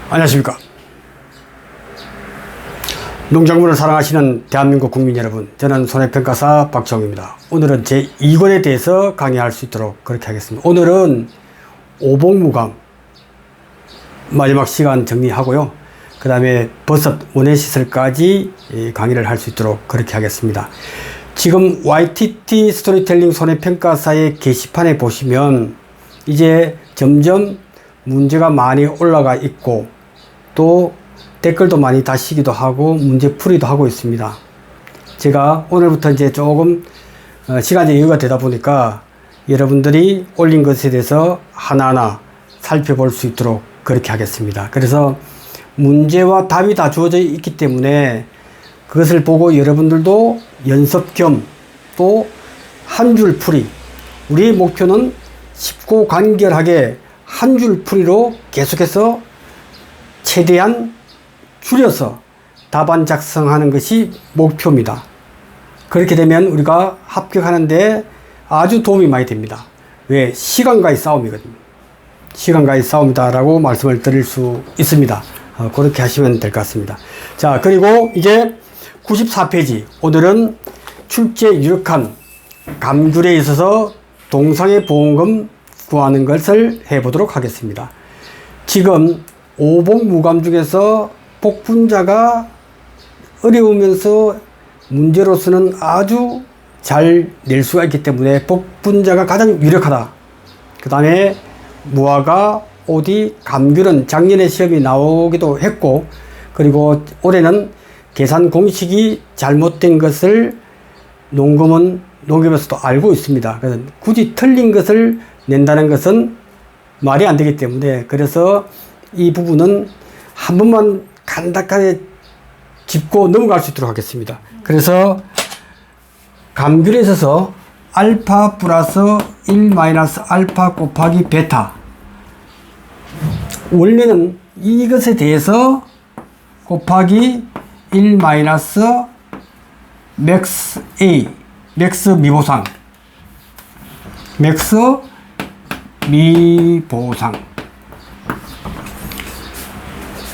안녕하십니까. 농작물을 사랑하시는 대한민국 국민 여러분, 저는 손해평가사 박정입니다. 오늘은 제2권에 대해서 강의할 수 있도록 그렇게 하겠습니다. 오늘은 오복무감 마지막 시간 정리하고요, 그 다음에 버섯 원예시설까지 강의를 할 수 있도록 그렇게 하겠습니다. 지금 YTT 스토리텔링 손해평가사의 게시판에 보시면 이제 점점 문제가 많이 올라가 있고, 또 댓글도 많이 다시기도 하고 문제 풀이도 하고 있습니다. 제가 오늘부터 이제 조금 시간이 여유가 되다 보니까 여러분들이 올린 것에 대해서 하나하나 살펴볼 수 있도록 그렇게 하겠습니다. 그래서 문제와 답이 다 주어져 있기 때문에 그것을 보고 여러분들도 연습 겸 또 한 줄 풀이, 우리의 목표는 쉽고 간결하게 한 줄 풀이로 계속해서 최대한 줄여서 답안 작성하는 것이 목표입니다. 그렇게 되면 우리가 합격하는데 아주 도움이 많이 됩니다. 왜? 시간과의 싸움이거든요. 시간과의 싸움이다라고 말씀을 드릴 수 있습니다. 그렇게 하시면 될 것 같습니다. 자, 그리고 이제 94페이지, 오늘은 출제 유력한 감귤에 있어서 동상의 보험금 구하는 것을 해보도록 하겠습니다. 지금 오복무감 중에서 복분자가 어려우면서 문제로서는 아주 잘 낼 수가 있기 때문에 복분자가 가장 유력하다. 그 다음에 무화과, 오디, 감귤은 작년에 시험이 나오기도 했고, 그리고 올해는 계산 공식이 잘못된 것을 농협에서도 알고 있습니다. 그래서 굳이 틀린 것을 낸다는 것은 말이 안 되기 때문에, 그래서 이 부분은 한 번만 간단하게 짚고 넘어갈 수 있도록 하겠습니다. 그래서 감귤에 있어서 알파 플러스 1 마이너스 알파 곱하기 베타, 원래는 이것에 대해서 곱하기 1 마이너스 맥스 A, 맥스 미보상, 맥스 미보상,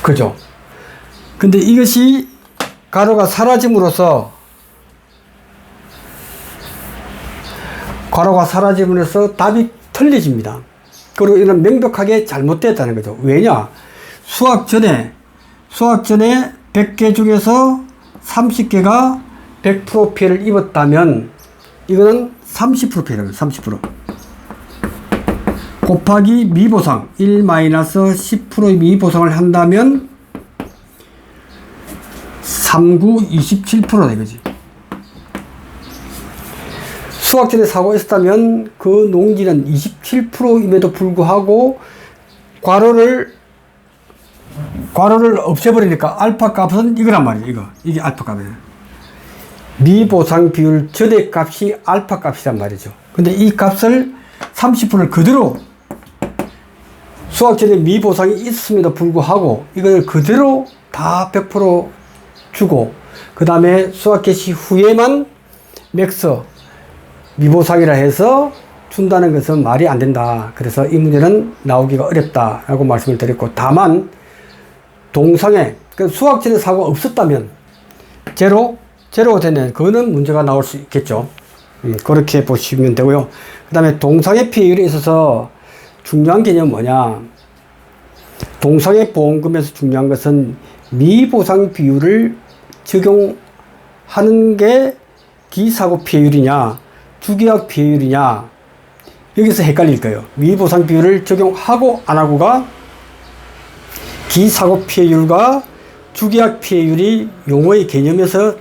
그죠? 근데 이것이 가로가 사라짐으로써 답이 틀려집니다. 그리고 이는 명백하게 잘못됐다는 거죠. 왜냐? 수학 전에 100개 중에서 30개가 100% 피해를 입었다면 이거는 30% 피해랍니다. 30% 곱하기 미보상 1 마이너스 10%의 미보상을 한다면 39, 27% 되겠지. 수학전에 사고가 있었다면 그 농지는 27%임에도 불구하고 괄호를 없애버리니까 알파 값은 이거란 말이에요. 이게 알파 값이에요. 미보상 비율 절대값이 알파 값이란 말이죠. 근데 이 값을 30%를 그대로 수학전에 미보상이 있음에도 불구하고 이걸 그대로 다 100% 주고, 그 다음에 수학 개시 후에만 맥스 미보상이라 해서 준다는 것은 말이 안 된다. 그래서 이 문제는 나오기가 어렵다라고 말씀을 드렸고, 다만 동상에 수학전에 사고가 없었다면 제로가 되면 그거는 문제가 나올 수 있겠죠. 그렇게 보시면 되고요. 그 다음에 동상의 피해율에 있어서 중요한 개념은 뭐냐? 동상의 보험금에서 중요한 것은 미보상 비율을 적용하는 게 기사고 피해율이냐, 주기약 피해율이냐, 여기서 헷갈릴 거예요. 미보상 비율을 적용하고 안 하고가 기사고 피해율과 주기약 피해율이 용어의 개념에서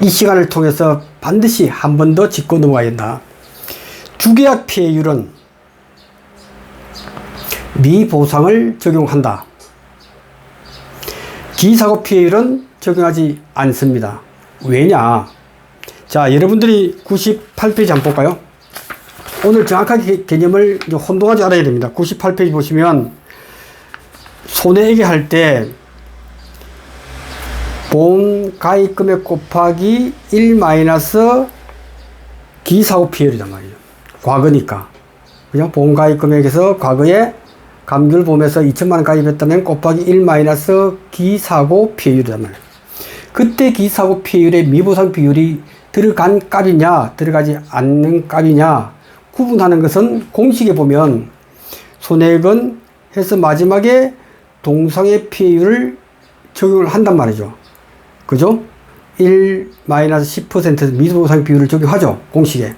이 시간을 통해서 반드시 한 번 더 짚고 넘어가야 된다. 주기약 피해율은 미보상을 적용한다. 기사고 피해율은 적용하지 않습니다. 왜냐? 자, 여러분들이 98페이지 한번 볼까요? 오늘 정확하게 개념을 혼동하지 않아야 됩니다. 98페이지 보시면 손해액이 할 때 보험 가입 금액 곱하기 1 마이너스 기사고 피해율이란 말이에요. 과거니까. 그냥 보험 가입 금액에서 과거에 감귤 봄에서 2천만 원 가입했다면 곱하기 1 마이너스 기사고 피해율이란 말이에요. 그때 기사고 피해율의 미보상 비율이 들어간 값이냐 들어가지 않는 값이냐 구분하는 것은 공식에 보면 손해액은 해서 마지막에 동상의 피해율을 적용을 한단 말이죠. 그죠? 1-10% 미보상 비율을 적용하죠. 공식에.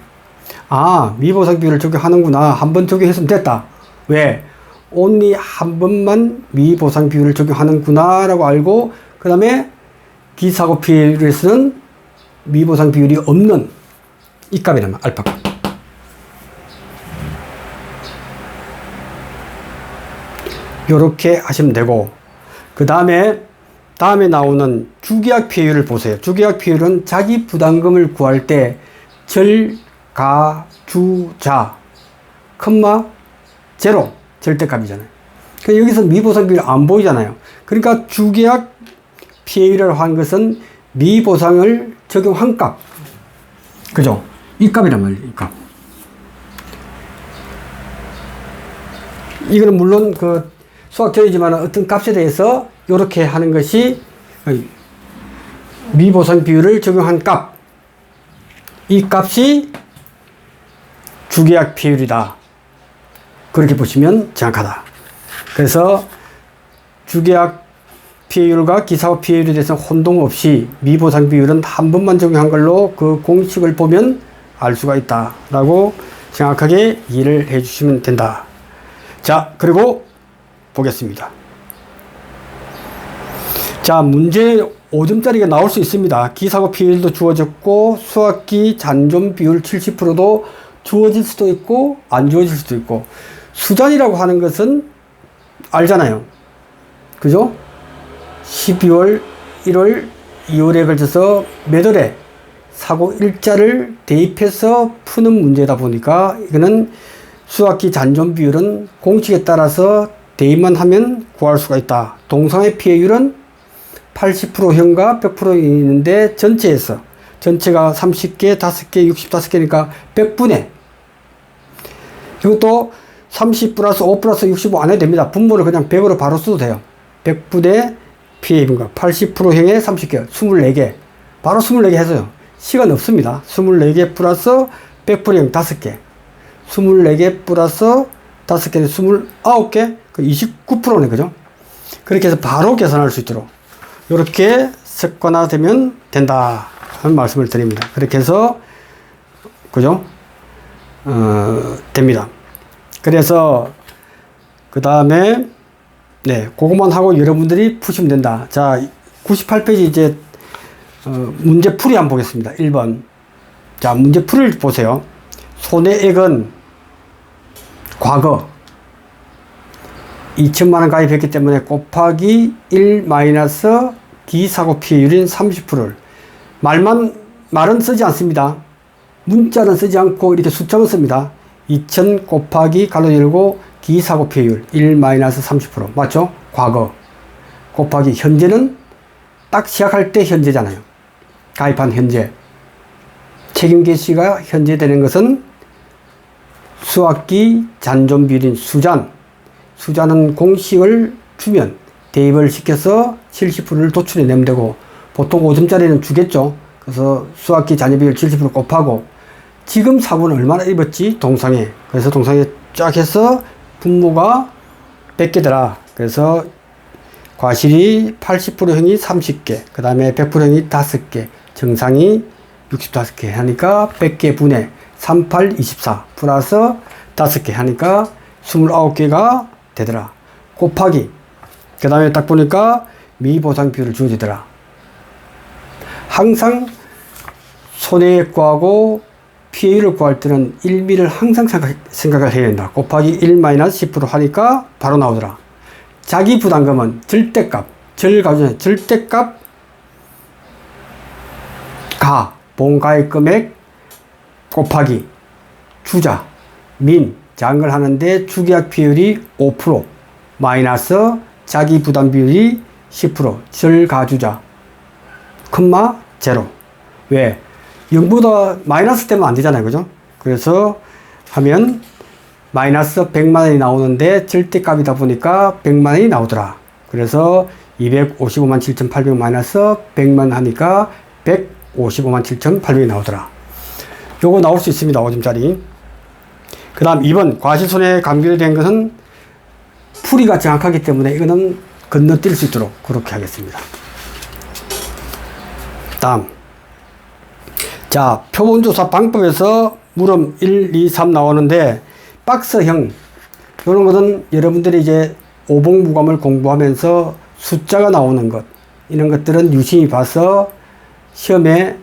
아, 미보상 비율을 적용하는구나. 한 번 적용했으면 됐다. 왜? only 한 번만 미보상 비율을 적용하는구나 라고 알고 그 다음에 기사고 피해율에서는 미보상 비율이 없는 이 값이란 말이야. 알파 값. 요렇게 하시면 되고 그 다음에 나오는 주계약 피해율을 보세요. 주계약 피해율은 자기 부담금을 구할 때 절가주자 제로 절대값이잖아요. 그러니까 여기서 미보상 비율 안 보이잖아요. 그러니까 주계약 피해율이라고 한 것은 미보상을 적용한 값. 그죠? 이 값이란 말이에요. 이 값. 이거는 물론 그 수학적이지만 어떤 값에 대해서 이렇게 하는 것이 미보상 비율을 적용한 값. 이 값이 주계약 피해율이다. 그렇게 보시면 정확하다. 그래서 주계약 피해율과 기사고 피해율에 대해서 혼동 없이 미보상 비율은 한 번만 적용한 걸로 그 공식을 보면 알 수가 있다. 라고 정확하게 이해를 해 주시면 된다. 자, 그리고 보겠습니다. 자, 문제 5점짜리가 나올 수 있습니다. 기사고 피해율도 주어졌고 수학기 잔존 비율 70%도 주어질 수도 있고 안 주어질 수도 있고 수잔이라고 하는 것은 알잖아요. 그죠? 12월, 1월, 2월에 걸쳐서 몇 월에 사고 일자를 대입해서 푸는 문제다 보니까 이거는 수학기 잔존 비율은 공식에 따라서 대입만 하면 구할 수가 있다. 동상의 피해율은 80%현과 100% 있는데 전체에서 전체가 30개, 5개, 65개니까 100분의 이것도 30 플러스 5 플러스 65 안 해도 됩니다. 분모를 그냥 100으로 바로 써도 돼요. 100분의 피해입인가 80%형의 30개, 24개. 바로 24개 해서요. 시간 없습니다. 24개 플러스 100%형 5개. 24개 플러스 5개는 29개, 그 29%네, 그죠? 그렇게 해서 바로 계산할 수 있도록 이렇게 습관화되면 된다 하는 말씀을 드립니다. 그렇게 해서 그죠? 됩니다. 그래서 그 다음에 네, 그것만 하고 여러분들이 푸시면 된다. 자, 98페이지 이제 문제 풀이 한번 보겠습니다. 1번. 자, 문제 풀을 보세요. 손해액은 과거 2천만 원 가입했기 때문에 곱하기 1 마이너스 기사고 피해율인 30%를 말은 쓰지 않습니다. 문자는 쓰지 않고 이렇게 숫자만 씁니다. 2천 곱하기 가로 열고 기사고 피해율 1 마이너스 30% 맞죠? 과거 곱하기 현재는 딱 시작할 때 현재잖아요. 가입한 현재 책임 개시가 현재 되는 것은 수학기 잔존 비율인 수잔은 공식을 주면 대입을 시켜서 70%를 도출해내면 되고 보통 5점짜리는 주겠죠. 그래서 수학기 잔존 비율 70% 곱하고 지금 사고는 얼마나 입었지? 동상에. 그래서 동상에 쫙 해서 분모가 100개더라. 그래서 과실이 80%형이 30개, 그 다음에 100%형이 5개, 정상이 65개 하니까 100개 분의 38, 24 플러스 5개 하니까 29개가 되더라. 곱하기 그 다음에 딱 보니까 미보상 비율을 주어지더라. 항상 손해액 구하고 피해율을 구할 때는 1미를 항상 생각을 해야 된다. 곱하기 1-10% 하니까 바로 나오더라. 자기 부담금은 절대값, 절대값 본가입 금액 곱하기 주자, 작은 걸 하는데 주계약 피해율이 5% 마이너스 자기 부담 비율이 10% 절가주자, 제로. 왜? 0보다 마이너스 되면 안 되잖아요. 그죠? 그래서 하면 마이너스 100만 원이 나오는데 절대값이다 보니까 100만 원이 나오더라. 그래서 255만 7,800 마이너스 100만 원 하니까 155만 7,800이 나오더라. 요거 나올 수 있습니다. 5점짜리. 그 다음 2번 과실손해 감결이 된 것은 풀이가 정확하기 때문에 이거는 건너뛸 수 있도록 그렇게 하겠습니다. 다음 자, 표본조사 방법에서 물음 1, 2, 3 나오는데 박스형 이런 것은 여러분들이 이제 오봉무감을 공부하면서 숫자가 나오는 것 이런 것들은 유심히 봐서 시험에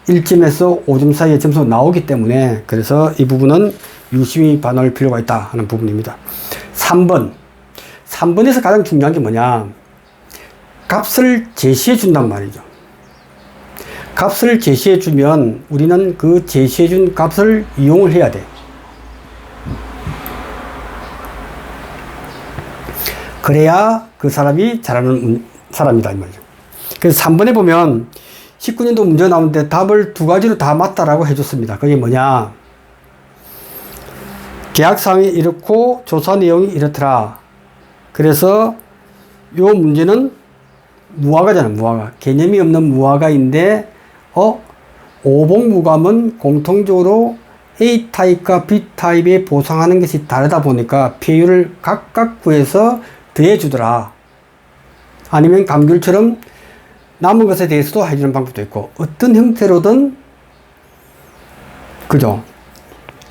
1점에서 5점 사이의 점수가 나오기 때문에 그래서 이 부분은 유심히 봐놓을 필요가 있다 하는 부분입니다. 3번에서 가장 중요한 게 뭐냐, 값을 제시해 준단 말이죠. 값을 제시해 주면 우리는 그 제시해 준 값을 이용을 해야 돼. 그래야 그 사람이 잘하는 사람이다 이 말이죠. 그래서 3번에 보면 19년도 문제가 나오는데 답을 두 가지로 다 맞다라고 해줬습니다. 그게 뭐냐, 계약사항이 이렇고 조사 내용이 이렇더라. 그래서 요 문제는 무화과잖아. 무화과. 개념이 없는 무화과인데 오봉무감은 공통적으로 A타입과 B타입에 보상하는 것이 다르다 보니까 피해율을 각각 구해서 더해주더라. 아니면 감귤처럼 남은 것에 대해서도 해주는 방법도 있고 어떤 형태로든 그죠.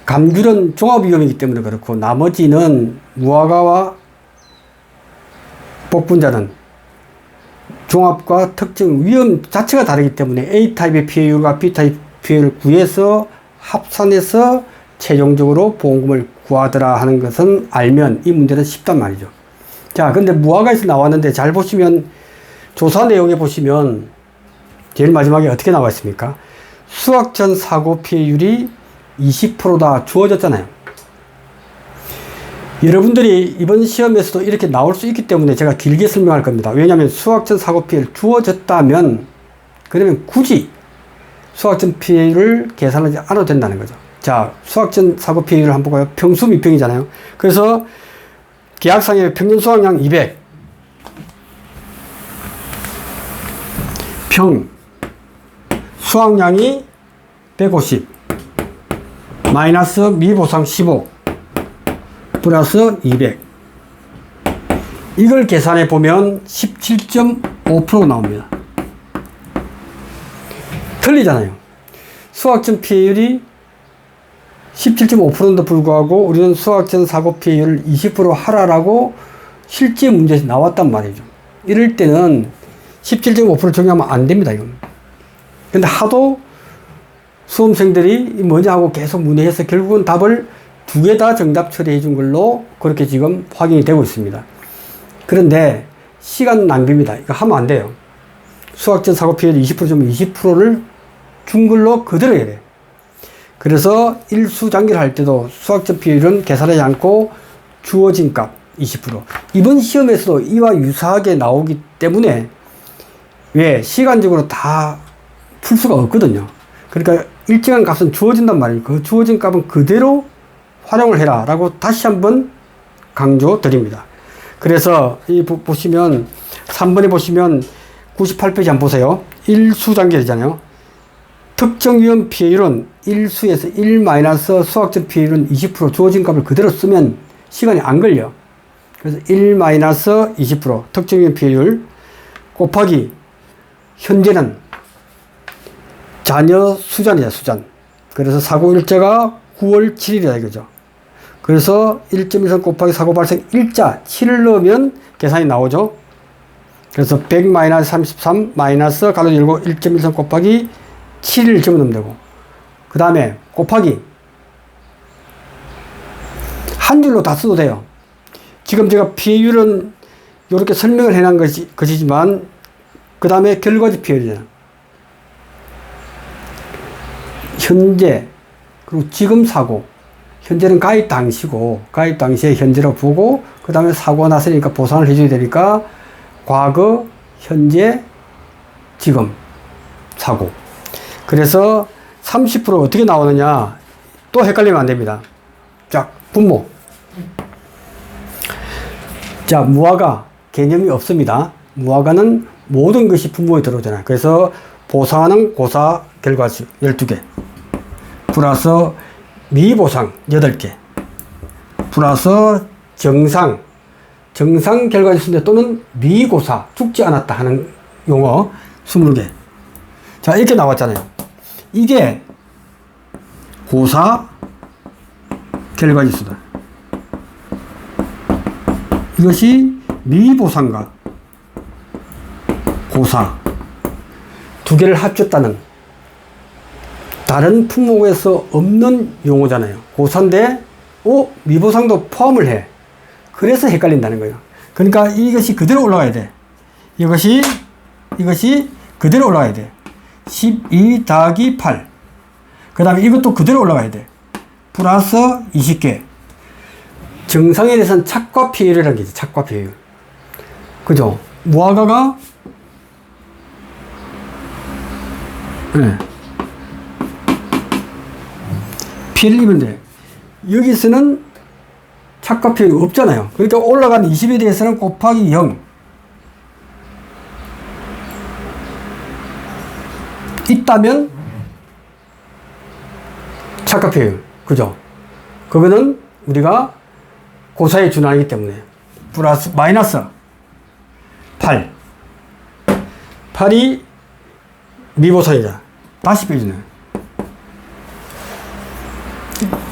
감귤은 종합위험이기 때문에 그렇고 나머지는 무화과와 복분자는 종합과 특정 위험 자체가 다르기 때문에 A타입의 피해율과 B타입 피해율을 구해서 합산해서 최종적으로 보험금을 구하더라 하는 것은 알면 이 문제는 쉽단 말이죠. 자, 근데 무화과에서 나왔는데 잘 보시면 조사 내용에 보시면 제일 마지막에 어떻게 나와 있습니까? 수학 전 사고 피해율이 20%다 주어졌잖아요. 여러분들이 이번 시험에서도 이렇게 나올 수 있기 때문에 제가 길게 설명할 겁니다. 왜냐하면 수학 전 사고 피해율 주어졌다면 그러면 굳이 수학 전 피해율을 계산하지 않아도 된다는 거죠. 자, 수학 전 사고 피해율을 한번 볼까요? 평수 미평이잖아요. 그래서 계약상의 평균 수확량 200 평 수확량이 150 마이너스 미보상 15 플러스 200 이걸 계산해 보면 17.5% 나옵니다. 틀리잖아요. 수학전 피해율이 17.5%인데 불구하고 우리는 수학전 사고 피해율을 20% 하라라고 실제 문제에서 나왔단 말이죠. 이럴 때는 17.5% 적용하면 안 됩니다. 이건. 근데 하도 수험생들이 뭐냐 하고 계속 문의해서 결국은 답을 두 개 다 정답 처리해 준 걸로 그렇게 지금 확인이 되고 있습니다. 그런데 시간 낭비입니다. 이거 하면 안 돼요. 수학전 사고 피해율 20%면 20%를 준 걸로 그대로 해야 돼요. 그래서 일수 장기를 할 때도 수학적 비율은 계산하지 않고 주어진 값 20%. 이번 시험에서도 이와 유사하게 나오기 때문에 왜 시간적으로 다 풀 수가 없거든요. 그러니까 일정한 값은 주어진단 말이에요. 그 주어진 값은 그대로 활용을 해라 라고 다시 한번 강조 드립니다. 그래서 이 보시면 3번에 보시면 98페이지 한번 보세요. 일수 단계잖아요. 특정 위험 피해율은 1수에서 1 마이너스 수학적 피해율은 20% 주어진 값을 그대로 쓰면 시간이 안 걸려. 그래서 1 마이너스 20% 특정 위험 피해율 곱하기 현재는 자녀 수잔이야, 수잔. 그래서 사고 일자가 9월 7일이다 이거죠. 그래서 1.13 곱하기 사고 발생 일자 7을 넣으면 계산이 나오죠. 그래서 100 마이너스 33 마이너스 가로 열고 1.13 곱하기 7을 집어넣으면 되고, 그 다음에 곱하기 한 줄로 다 써도 돼요. 지금 제가 피해율은 이렇게 설명을 해놓은 것이지만 그 다음에 결과지 피해율이잖아. 현재 그리고 지금 사고, 현재는 가입 당시고 가입 당시에 현재로 보고 그 다음에 사고가 났으니까 보상을 해줘야 되니까 과거, 현재, 지금 사고. 그래서 30% 어떻게 나오느냐 또 헷갈리면 안 됩니다. 자, 분모. 자, 무화과 개념이 없습니다. 무화과는 모든 것이 분모에 들어오잖아요. 그래서 보상하는 고사 결과수 12개 플러스 미보상 8개 플러스 정상 결과수인데 또는 미고사 죽지 않았다 하는 용어 20개. 자, 이렇게 나왔잖아요. 이게 고사 결과지수다. 이것이 미보상과 고사 두 개를 합쳤다는 다른 품목에서 없는 용어잖아요. 고사인데 미보상도 포함을 해. 그래서 헷갈린다는 거예요. 그러니까 이것이 그대로 올라가야 돼. 이것이 그대로 올라가야 돼. 12 더하기 8. 그 다음에 이것도 그대로 올라가야 돼. 플러스 20개. 정상에 대해서는 착과 피해율이라는 게 있죠. 착과 피해율. 그죠? 무화과가 네. 피해를 입는데 여기서는 착과 피해율이 없잖아요. 그러니까 올라간 20에 대해서는 곱하기 0. 있다면 착과 피해율. 그죠? 그거는 우리가 고사에 준하기 때문에 플러스 마이너스 8. 8이 미보상이다. 다시 빼주네.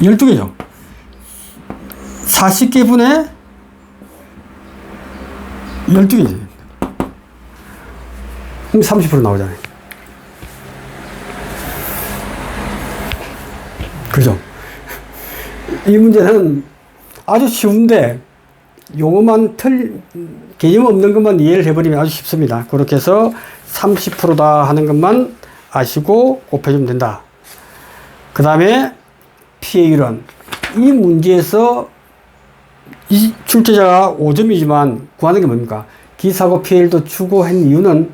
12개죠. 40개 분의 12개지. 그럼 30% 나오잖아요. 그죠? 이 문제는 아주 쉬운데 용어만 개념 없는 것만 이해를 해버리면 아주 쉽습니다. 그렇게 해서 30%다 하는 것만 아시고 곱해주면 된다. 그 다음에 피해율은 이 문제에서 이 출제자가 5점이지만 구하는 게 뭡니까? 기사고 피해율도 추구한 이유는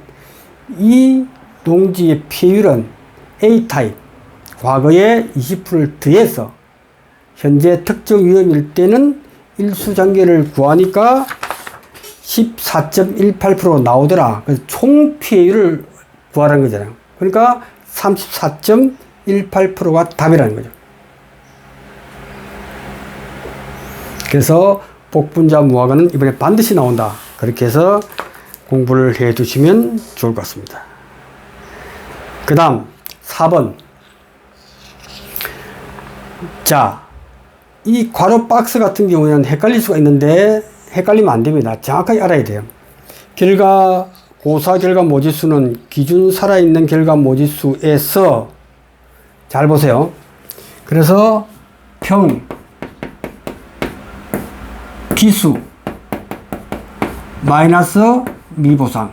이 농지의 피해율은 A타입 과거에 20%를 더해서 현재 특정 위험일 때는 일수장계를 구하니까 14.18% 나오더라. 그래서 총 피해율을 구하라는 거잖아요. 그러니까 34.18%가 답이라는 거죠. 그래서 복분자 무화과는 이번에 반드시 나온다. 그렇게 해서 공부를 해 두시면 좋을 것 같습니다. 그 다음 4번. 자, 이 괄호 박스 같은 경우에는 헷갈릴 수가 있는데 헷갈리면 안 됩니다. 정확하게 알아야 돼요. 고사 결과 모지수는 기준 살아있는 결과 모지수에서 잘 보세요. 그래서 기수 마이너스 미보상.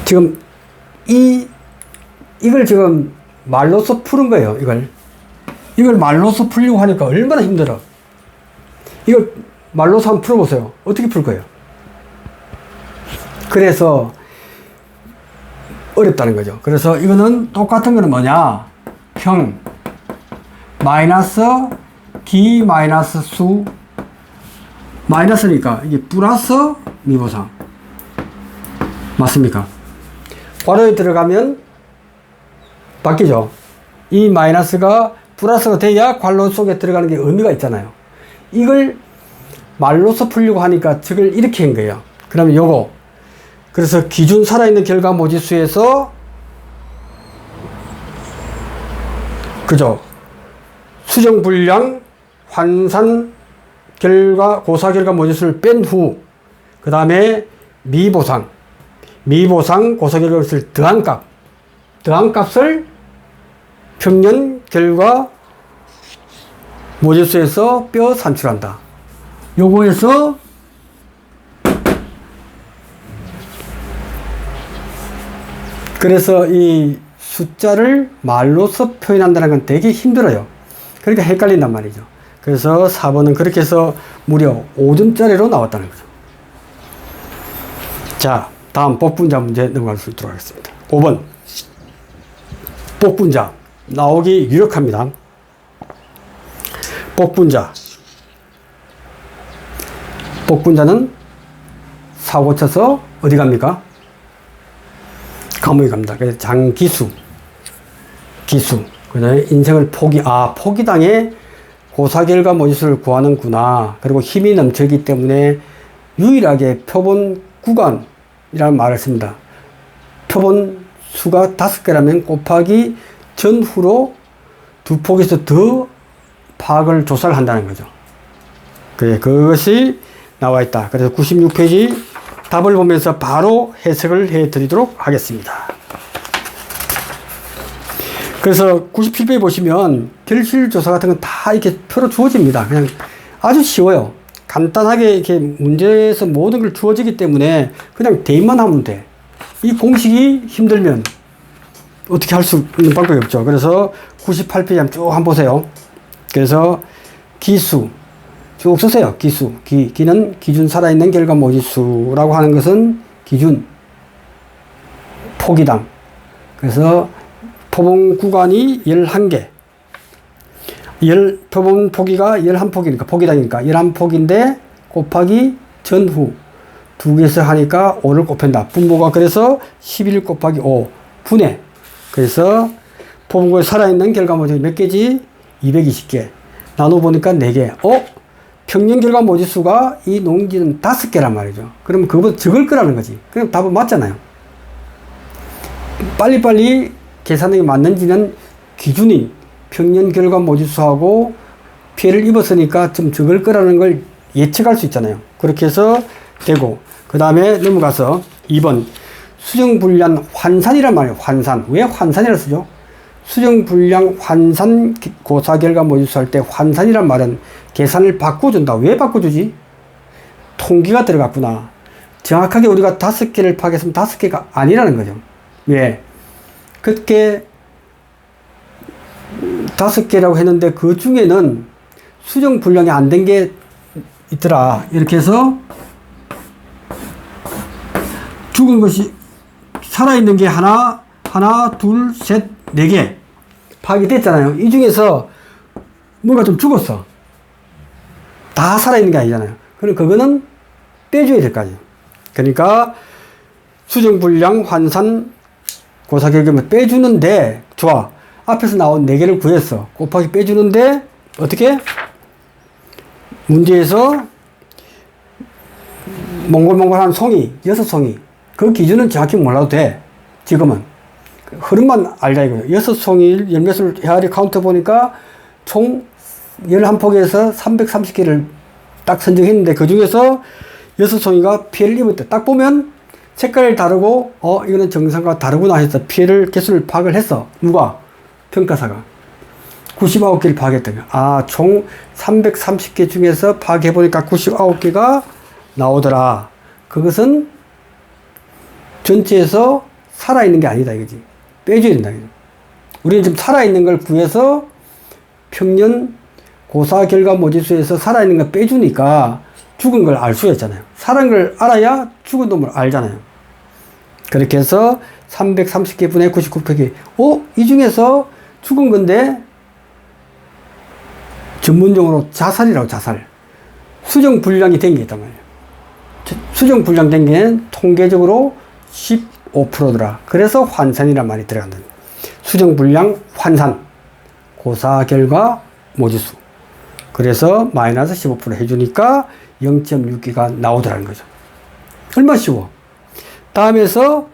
지금 이걸 지금 말로서 푸는 거예요. 이걸 말로서 풀려고 하니까 얼마나 힘들어. 이걸 말로서 한번 풀어보세요. 어떻게 풀 거예요? 그래서 어렵다는 거죠. 그래서 이거는 똑같은 거는 뭐냐? 마이너스 기 마이너스 수 마이너스니까 이게 플러스 미보상. 맞습니까? 괄호에 들어가면 바뀌죠. 이 마이너스가 플러스가 돼야 괄호 속에 들어가는 게 의미가 있잖아요. 이걸 말로서 풀려고 하니까 저걸 이렇게 한 거예요. 그러면 요거. 그래서 기준 살아있는 결과 모지수에서 그죠? 수정 불량 환산 결과 고사 결과 모지수를 뺀 후 그 다음에 미보상 고사 결과 모지수를 더한 값을 평년 결과 모지수에서 뼈 산출한다. 요거에서 그래서 이 숫자를 말로서 표현한다는 건 되게 힘들어요. 그러니까 헷갈린단 말이죠. 그래서 4번은 그렇게 해서 무려 5점짜리로 나왔다는 거죠. 자, 다음 복분자 문제 넘어갈 수 있도록 하겠습니다. 5번. 복분자. 나오기 유력합니다. 복분자. 복분자는 사고 쳐서 어디 갑니까? 감옥에 갑니다. 그래서 장기수. 기수. 그 다음에 인생을 포기당해 고사결과 모짓수를 구하는구나. 그리고 힘이 넘치기 때문에 유일하게 표본 구간이라는 말을 씁니다. 표본 수가 5개라면 곱하기 전후로 두 폭에서 더 파악을 조사를 한다는 거죠. 그래, 그것이 나와 있다. 그래서 96페이지 답을 보면서 바로 해석을 해 드리도록 하겠습니다. 그래서 97페이지 보시면 결실 조사 같은 건 다 이렇게 표로 주어집니다. 그냥 아주 쉬워요. 간단하게 이렇게 문제에서 모든 걸 주어지기 때문에 그냥 대입만 하면 돼. 이 공식이 힘들면 어떻게 할 수 있는 방법이 없죠. 그래서 98페이지 한번 쭉 한번 보세요. 그래서 기수 쭉 쓰세요. 기수. 기는 기준 살아있는 결과 모짓수라고 하는 것은 기준 포기당. 그래서 표본 구간이 11개. 표본 포기가 11포기니까, 포기당이니까 11포기인데 곱하기 전후 2개에서 하니까 5를 곱한다. 분모가 그래서 11 곱하기 5 분해. 그래서 표본구에 살아있는 결과 모짓수 몇 개지? 220개. 나눠보니까 4개. 평년 결과 모짓수가 이 농지는 5개란 말이죠. 그러면 그거보다 적을 거라는 거지. 그럼 답은 맞잖아요. 빨리빨리 계산하기 맞는지는 기준인 평년 결과 모짓수하고 피해를 입었으니까 좀 적을 거라는 걸 예측할 수 있잖아요. 그렇게 해서 되고, 그 다음에 넘어가서 2번 수정불량 환산이란 말이에요. 환산. 왜 환산이라고 쓰죠? 수정불량 환산 고사결과 모짓수 할 때 환산이란 말은 계산을 바꿔준다. 왜 바꿔주지? 통계가 들어갔구나. 정확하게 우리가 5개를 파악했으면 5개가 아니라는 거죠. 왜? 그렇게 5개라고 했는데 그 중에는 수정불량이 안 된 게 있더라. 이렇게 해서 죽은 것이 살아있는 게 하나, 둘, 셋, 4개 파악이 됐잖아요. 이 중에서 뭔가 좀 죽었어. 다 살아있는 게 아니잖아요. 그럼 그거는 빼줘야 될 거 아니에요. 그러니까 수정불량 환산 고사결과를 빼주는데, 좋아. 앞에서 나온 4개를 구했어. 곱하기 빼주는데 어떻게? 문제에서 몽골몽골한 송이, 6송이. 그 기준은 정확히 몰라도 돼. 지금은. 흐름만 알자 이거예요. 6송이 열매술 헤아리 카운트 보니까 총 11포기에서 330개를 딱 선정했는데 그 중에서 6송이가 피해를 입었대. 딱 보면 색깔이 다르고, 이거는 정상과 다르구나 해서 피해를, 개수를 파악을 했어. 누가? 평가사가. 99개를 파악했다. 총 330개 중에서 파악해보니까 99개가 나오더라. 그것은 전체에서 살아있는 게 아니다, 이거지. 빼줘야 된다, 이거지. 우리는 지금 살아있는 걸 구해서 평년 고사 결과 모짓수에서 살아있는 걸 빼주니까 죽은 걸 알 수가 있잖아요. 살아있는 걸 알아야 죽은 놈을 알잖아요. 그렇게 해서 330개 분의 99표기. 이 중에서 죽은 건데, 전문용어로 자살이라고, 자살. 수정불량이 된 게 있단 말이에요. 수정불량 된 게 통계적으로 15%더라. 그래서 환산이란 말이 들어간다. 수정불량 환산. 고사 결과 모짓수. 그래서 마이너스 15% 해주니까 0.6기가 나오더라는 거죠. 얼마나 쉬워. 다음에서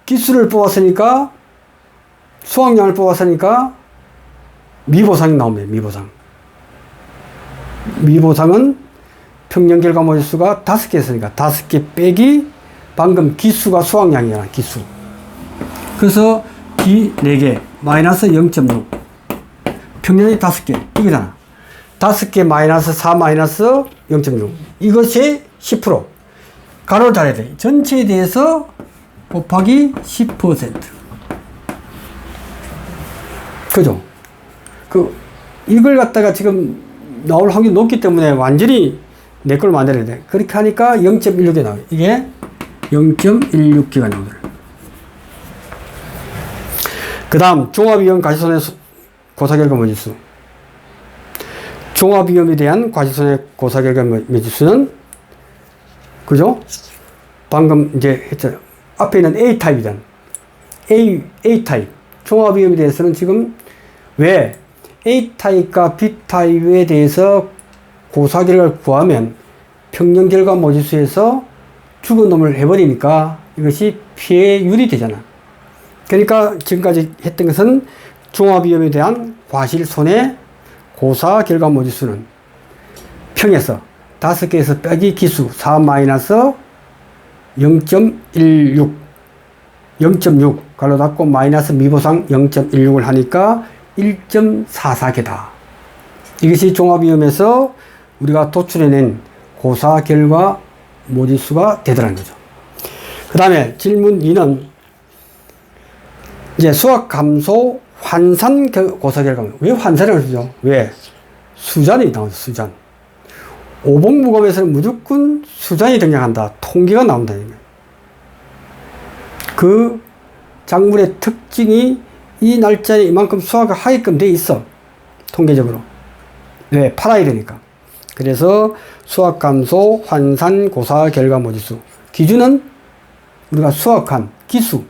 기수를 뽑았으니까, 수확량을 뽑았으니까 미보상이 나옵니다. 미보상. 미보상은 평년 결과 모짓수가 5개였으니까 5개 빼기 방금 기수가 수확량이잖아. 기수. 그래서 기 4개 마이너스 0.6 평년이 5개 이거잖아. 5개 마이너스 4 마이너스 0.6 이것이 10%. 가로를 달아야 돼. 전체에 대해서 곱하기 10%. 그죠? 이걸 갖다가 지금 나올 확률이 높기 때문에 완전히 내 걸 만들어야 돼. 그렇게 하니까 0.16이 나와요. 이게 0.16기가 나오더라고요. 그 다음, 종합이용 가시손해 고사결과 모짓수. 종합위험에 대한 과실손해 고사 결과 매지수는, 그죠? 방금 이제 했잖아요. 앞에 있는 A타입이잖아. A타입. 종합위험에 대해서는 지금 왜 A타입과 B타입에 대해서 고사 결과를 구하면 평년 결과 모지수에서 죽은 놈을 해버리니까 이것이 피해율이 되잖아. 그러니까 지금까지 했던 것은 종합위험에 대한 과실손해 고사 결과 모지수는 평에서 5개에서 빼기 기수 4 마이너스 0.16 0.6 가로 닫고 마이너스 미보상 0.16을 하니까 1.44개다. 이것이 종합위험에서 우리가 도출해낸 고사 결과 모지수가 되더라는 거죠. 그 다음에 질문 2는 이제 수학 감소 환산 고사 결과. 왜 환산을 쓰죠? 왜? 수잔이 나오죠. 수잔. 오복무검에서는 무조건 수잔이 등장한다. 통계가 나온다. 그 작물의 특징이 이 날짜에 이만큼 수확을 하게끔 돼 있어. 통계적으로. 왜? 팔아야 되니까. 그래서 수확 감소 환산 고사 결과 모지수. 기준은 우리가 수확한 기수.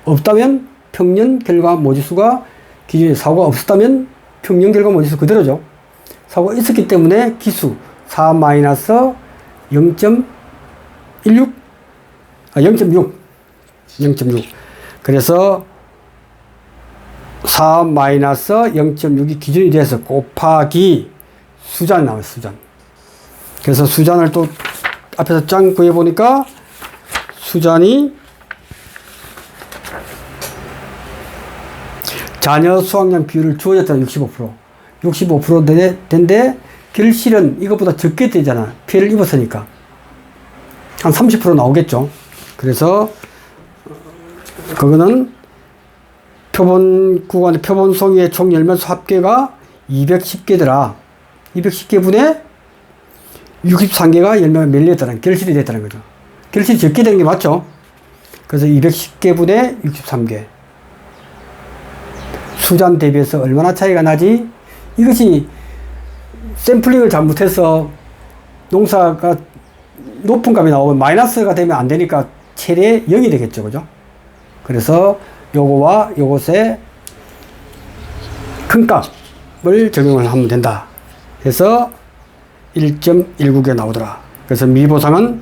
없다면 평년 결과 모지수가 기준에 사고가 없었다면 평년 결과 모지수 그대로죠. 사고가 있었기 때문에 기수 4 마이너스 0.16 0.6 그래서 4 마이너스 0.6이 기준이 돼서 곱하기 수잔 나와요. 수잔. 그래서 수잔을 또 앞에서 짱 구해보니까 수잔이 자녀 수확량 비율을 주어졌다는 65% 된데 결실은 이것보다 적게 되잖아. 피해를 입었으니까. 한 30% 나오겠죠. 그래서 그거는 표본 구간의 표본 송이의 총 열면수 합계가 210개더라. 210개 분에 63개가 열매가 밀렸다는 결실이 됐다는 거죠. 결실이 적게 되는 게 맞죠. 그래서 210개 분에 63개. 수잔 대비해서 얼마나 차이가 나지? 이것이 샘플링을 잘못해서 농사가 높은 값이 나오면 마이너스가 되면 안 되니까 최대 0이 되겠죠. 그죠? 그래서 요거와 요것의 큰 값을 적용을 하면 된다. 그래서 1.19개 나오더라. 그래서 미보상은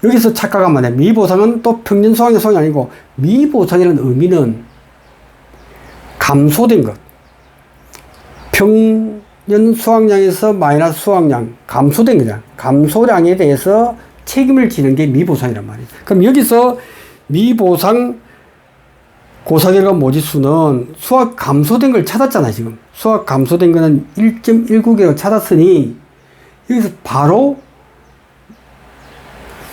여기서 착각하면 안 돼. 미보상은 또 평년 수확량 소용이 아니고 미보상이라는 의미는 감소된 것. 평년 수확량에서 마이너스 수확량 감소된 거잖아. 감소량에 대해서 책임을 지는 게 미보상이란 말이에요. 그럼 여기서 미보상 고사결과 모지수는 수확 감소된 걸 찾았잖아. 지금 수확 감소된 거는 1.19개로 찾았으니 여기서 바로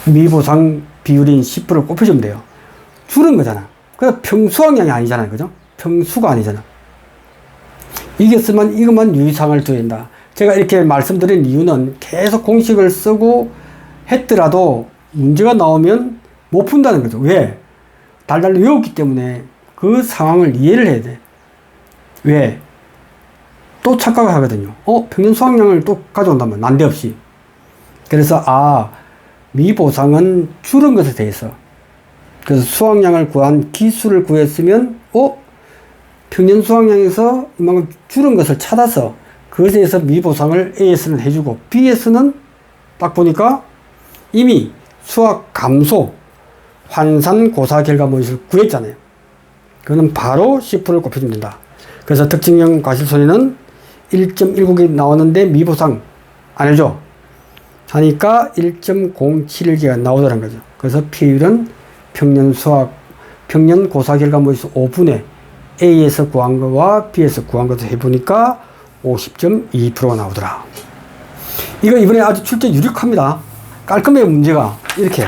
미보상 비율인 10%를 곱해주면 돼요. 줄은 거잖아. 그래서 평수확량이 아니잖아요. 그죠? 평수가 아니잖아. 이것만 유의사항을 둬야 된다. 제가 이렇게 말씀드린 이유는 계속 공식을 쓰고 했더라도 문제가 나오면 못 푼다는 거죠. 왜? 달달 외웠기 때문에 그 상황을 이해를 해야 돼. 왜? 또 착각을 하거든요. 평균 수확량을 또 가져온다면 난데없이. 그래서 미보상은 줄은 것에 대해서. 그래서 수확량을 구한 기수를 구했으면 평년 수확량에서 이만큼 줄은 것을 찾아서 그것에 대해서 미보상을 A에서는 해주고 B에서는 딱 보니까 이미 수확 감소 환산 고사 결과 모의수를 구했잖아요. 그거는 바로 10%를 곱해주면 된다. 그래서 특징형 과실손해는 1.19개 나왔는데 미보상 안 해줘 하니까 1.071개가 나오더란 거죠. 그래서 피해율은 평년 고사 결과 모의수 5분의 A에서 구한 거와 B에서 구한 것을 해보니까 50.2%가 나오더라. 이거 이번에 아주 출제 유력합니다. 깔끔해요. 문제가 이렇게.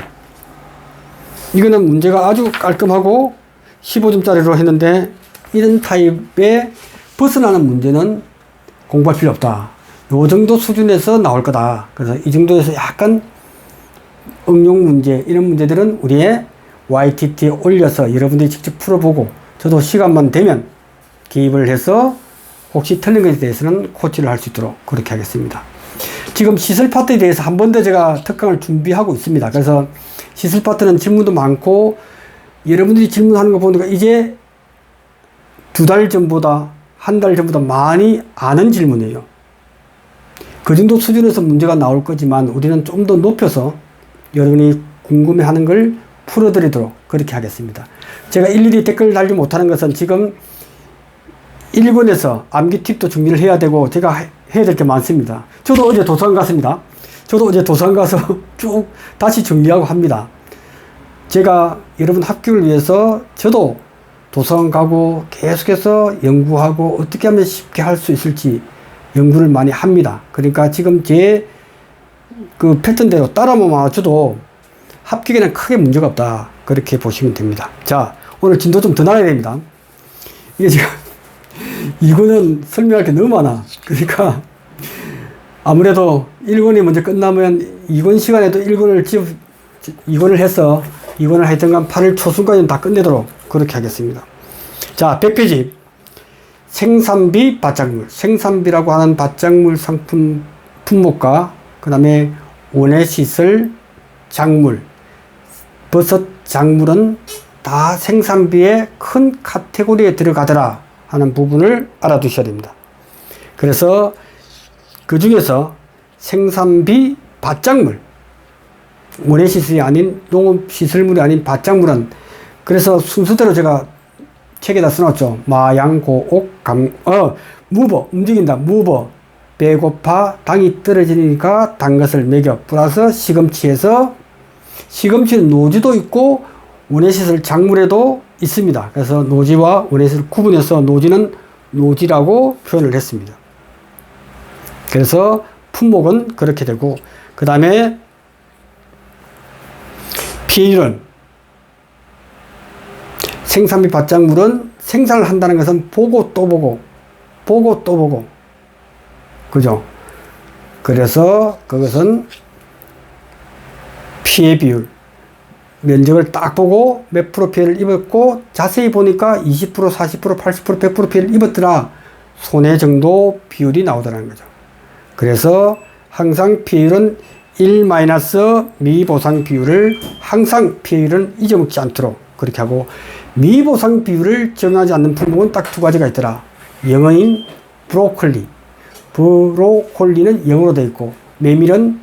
이거는 문제가 아주 깔끔하고 15점짜리로 했는데 이런 타입의 벗어나는 문제는 공부할 필요 없다. 요 정도 수준에서 나올 거다. 그래서 이 정도에서 약간 응용 문제 이런 문제들은 우리의 YTT에 올려서 여러분들이 직접 풀어보고 저도 시간만 되면 기입을 해서 혹시 틀린 것에 대해서는 코치를 할 수 있도록 그렇게 하겠습니다. 지금 시설 파트에 대해서 한 번 더 제가 특강을 준비하고 있습니다. 그래서 시설 파트는 질문도 많고 여러분들이 질문하는 거 보니까 이제 2달 전보다 1달 전보다 많이 아는 질문이에요. 그 정도 수준에서 문제가 나올 거지만 우리는 좀 더 높여서 여러분이 궁금해하는 걸 풀어드리도록 그렇게 하겠습니다. 제가 일일이 댓글 달지 못하는 것은 지금 1권에서 암기 팁도 준비를 해야 되고 제가 해야 될 게 많습니다. 저도 어제 도서관 갔습니다. 저도 어제 도서관 가서 쭉 다시 정리하고 합니다. 제가 여러분 합격을 위해서 저도 도서관 가고 계속해서 연구하고 어떻게 하면 쉽게 할 수 있을지 연구를 많이 합니다. 그러니까 지금 제 그 패턴대로 따라만 맞춰도 합격에는 크게 문제가 없다. 그렇게 보시면 됩니다. 자, 오늘 진도 좀 더 나가야 됩니다. 이게 지금 이거는 설명할 게 너무 많아. 그러니까 아무래도 1권이 먼저 끝나면 2권 시간에도 2권을 해서 2권을 하여튼간 8월 초순까지는 다 끝내도록 그렇게 하겠습니다. 자, 100페이지. 생산비, 밭작물. 생산비라고 하는 밭작물 상품 품목과 그 다음에 원예시설, 작물, 버섯, 작물은 다 생산비의 큰 카테고리에 들어가더라 하는 부분을 알아두셔야 됩니다. 그래서 그 중에서 생산비, 밭작물, 원예시설이 아닌 농업시설물이 아닌 밭작물은 그래서 순서대로 제가 책에다 써놨죠. 마양, 고옥, 무버, 움직인다. 무버, 배고파, 당이 떨어지니까 단 것을 먹여. 플러스 시금치에서 시금치는 노지도 있고 원예시설 작물에도 있습니다. 그래서 노지와 원예시설 구분해서 노지는 노지라고 표현을 했습니다. 그래서 품목은 그렇게 되고 그 다음에 피해율은 생산비 밭작물은 생산을 한다는 것은 보고 또 보고 보고 또 보고 그죠? 그래서 그것은 피해 비율 면적을 딱 보고 몇 프로 피해를 입었고 자세히 보니까 20%, 40%, 80%, 100% 피해를 입었더라 손해 정도 비율이 나오더라는 거죠. 그래서 항상 피해율은 1- 미보상 비율을 항상 피해율은 잊어먹지 않도록 그렇게 하고 미보상 비율을 정하지 않는 품목은 딱 2가지가 있더라. 영어인 브로콜리. 브로콜리는 영어로 되어 있고 메밀은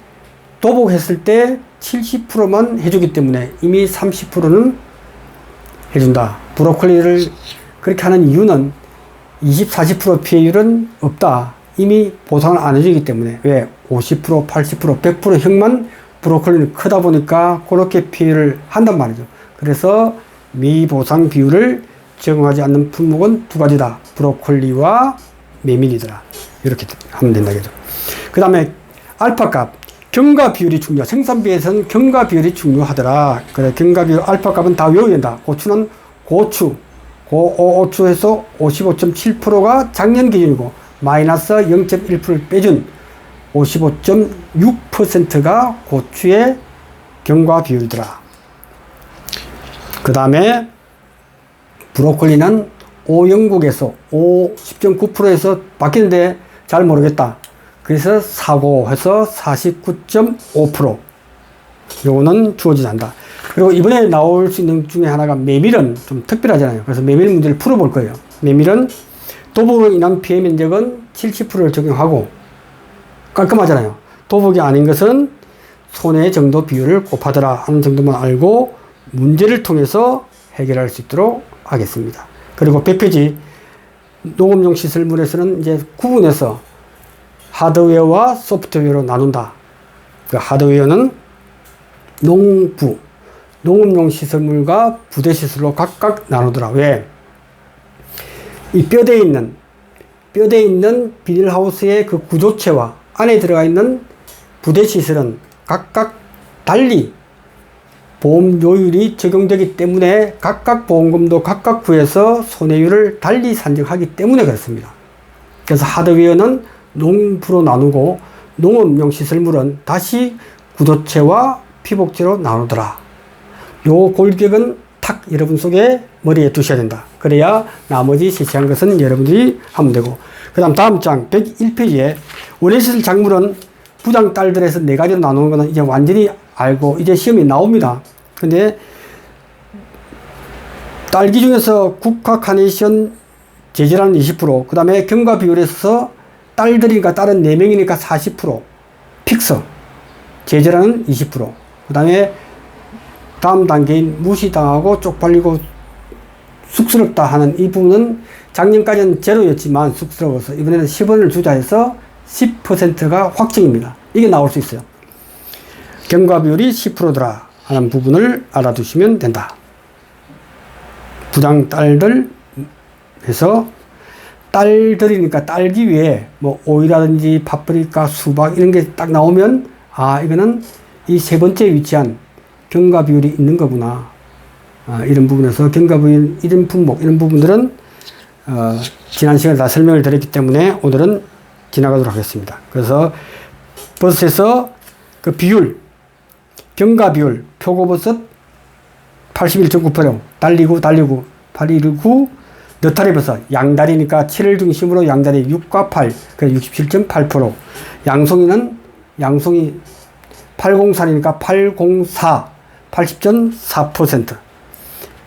도복했을 때 70%만 해주기 때문에 이미 30%는 해준다. 브로콜리를 그렇게 하는 이유는 20, 40% 피해율은 없다. 이미 보상을 안 해주기 때문에 왜 50%, 80%, 100% 형만 브로콜리는 크다 보니까 그렇게 피해를 한단 말이죠. 그래서 미보상 비율을 적용하지 않는 품목은 2가지다. 브로콜리와 메밀이더라. 이렇게 하면 된다겠죠. 그 다음에 알파값, 경과 비율이 중요. 생산비에서는 경과 비율이 중요하더라. 그래, 경과 비율 알파값은 다 외워야 된다. 고추는 고추, 고추에서 55.7%가 작년 기준이고 마이너스 0.1%를 빼준 55.6%가 고추의 경과 비율이더라. 그 다음에 브로콜리는 오영국에서 10.9%에서 바뀌는데 잘 모르겠다. 그래서 사고해서 49.5%. 요거는 주어지지 않는다. 그리고 이번에 나올 수 있는 중에 하나가 메밀은 좀 특별하잖아요. 그래서 메밀 문제를 풀어볼 거예요. 메밀은 도복으로 인한 피해 면적은 70%를 적용하고 깔끔하잖아요. 도복이 아닌 것은 손해 정도 비율을 곱하더라 하는 정도만 알고 문제를 통해서 해결할 수 있도록 하겠습니다. 그리고 100페이지 농업용 시설물에서는 이제 구분해서 하드웨어와 소프트웨어로 나눈다. 그 하드웨어는 농부, 농업용 시설물과 부대 시설로 각각 나누더라. 왜? 이 뼈대에 있는 비닐하우스의 그 구조체와 안에 들어가 있는 부대 시설은 각각 달리 보험 요율이 적용되기 때문에 각각 보험금도 각각 구해서 손해율을 달리 산정하기 때문에 그렇습니다. 그래서 하드웨어는 농부로 나누고 농업용 시설물은 다시 구조체와 피복제로 나누더라. 요 골격은 탁 여러분 속에 머리에 두셔야 된다. 그래야 나머지 시시한 것은 여러분들이 하면 되고 그 다음 장 101페이지에 원예시설 작물은 부장 딸들에서 4가지로 나누는 거는 이제 완전히 알고 이제 시험이 나옵니다. 근데 딸기 중에서 국화 카네이션 제질화는 20%, 그 다음에 경과 비율에서 딸들이니까 딸은 4명이니까 40%, 픽스, 제질화는 20%, 그 다음에 다음 단계인 무시당하고 쪽팔리고 쑥스럽다 하는 이 부분은 작년까지는 제로였지만 쑥스러워서 이번에는 10원을 주자 해서 10%가 확정입니다. 이게 나올 수 있어요. 경과 비율이 10%더라 하는 부분을 알아두시면 된다. 부장 딸들 해서 딸들이니까 딸기 위에 뭐 오이라든지 파프리카, 수박 이런 게 딱 나오면 아 이거는 이 세 번째 위치한 경과 비율이 있는 거구나. 이런 부분에서 경과 비율, 이런 품목 이런 부분들은 지난 시간에 다 설명을 드렸기 때문에 오늘은 지나가도록 하겠습니다. 그래서 버섯에서 그 비율, 경과 비율, 표고버섯 81.9%, 달리구 819, 너타리버섯, 양다리니까 7을 중심으로 양다리 6과 8, 그래서 67.8%, 양송이 804니까 804, 80.4%,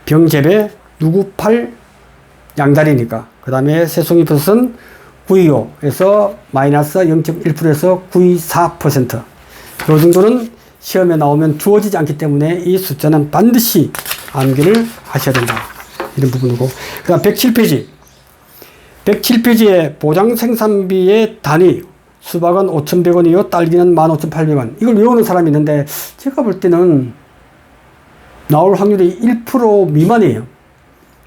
병재배 698, 양다리니까, 그 다음에 새송이버섯은 925에서 마이너스 0.1%에서 924%. 이 정도는 시험에 나오면 주어지지 않기 때문에 이 숫자는 반드시 암기를 하셔야 된다. 이런 부분이고. 그 다음 107페이지. 107페이지에 보장 생산비의 단위. 수박은 5,100원이요. 딸기는 15,800원. 이걸 외우는 사람이 있는데 제가 볼 때는 나올 확률이 1% 미만이에요.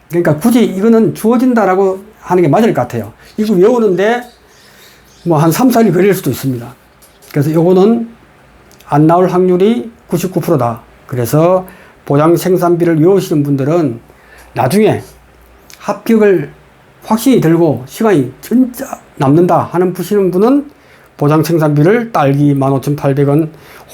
그러니까 굳이 이거는 주어진다라고 하는 게 맞을 것 같아요. 이거 외우는데 뭐 한 3, 4일 걸릴 수도 있습니다. 그래서 요거는 안 나올 확률이 99%다. 그래서 보장 생산비를 외우시는 분들은 나중에 합격을 확신이 들고 시간이 진짜 남는다 하는 부시는 분은 보장 생산비를 딸기 15,800원,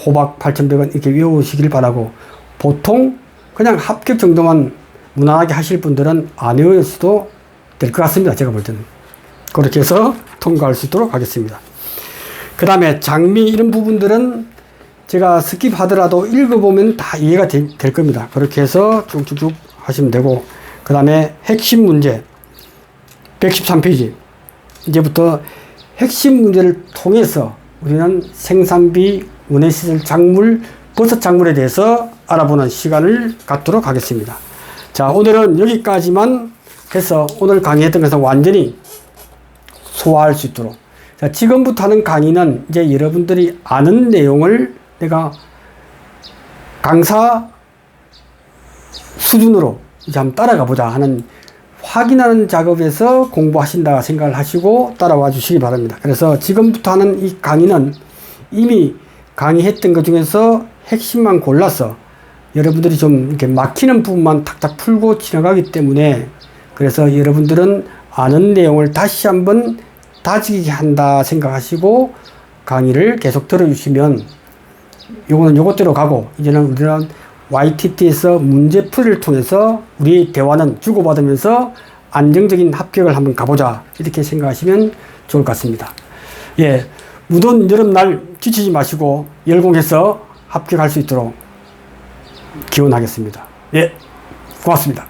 호박 8,100원 이렇게 외우시길 바라고, 보통 그냥 합격 정도만 무난하게 하실 분들은 안 외웠어도 될 것 같습니다. 제가 볼 때는. 그렇게 해서 통과할 수 있도록 하겠습니다. 그 다음에 장미 이런 부분들은 제가 스킵하더라도 읽어보면 다 이해가 될 겁니다. 그렇게 해서 쭉쭉쭉 하시면 되고, 그 다음에 핵심 문제 113페이지. 이제부터 핵심 문제를 통해서 우리는 생산비, 원예시설 작물, 버섯 작물에 대해서 알아보는 시간을 갖도록 하겠습니다. 자, 오늘은 여기까지만 해서 오늘 강의했던 것을 완전히 소화할 수 있도록. 자, 지금부터 하는 강의는 이제 여러분들이 아는 내용을 내가 강사 수준으로 이제 한번 따라가 보자 하는 확인하는 작업에서 공부하신다 생각을 하시고 따라와 주시기 바랍니다. 그래서 지금부터 하는 이 강의는 이미 강의했던 것 중에서 핵심만 골라서 여러분들이 좀 이렇게 막히는 부분만 탁탁 풀고 지나가기 때문에, 그래서 여러분들은 아는 내용을 다시 한번 다지게 한다 생각하시고 강의를 계속 들어주시면 요거는 요것대로 가고, 이제는 우리는 YTT에서 문제풀이를 통해서 우리의 대화는 주고받으면서 안정적인 합격을 한번 가보자, 이렇게 생각하시면 좋을 것 같습니다. 예, 무더운 여름날 지치지 마시고 열공해서 합격할 수 있도록 기원하겠습니다. 예, 고맙습니다.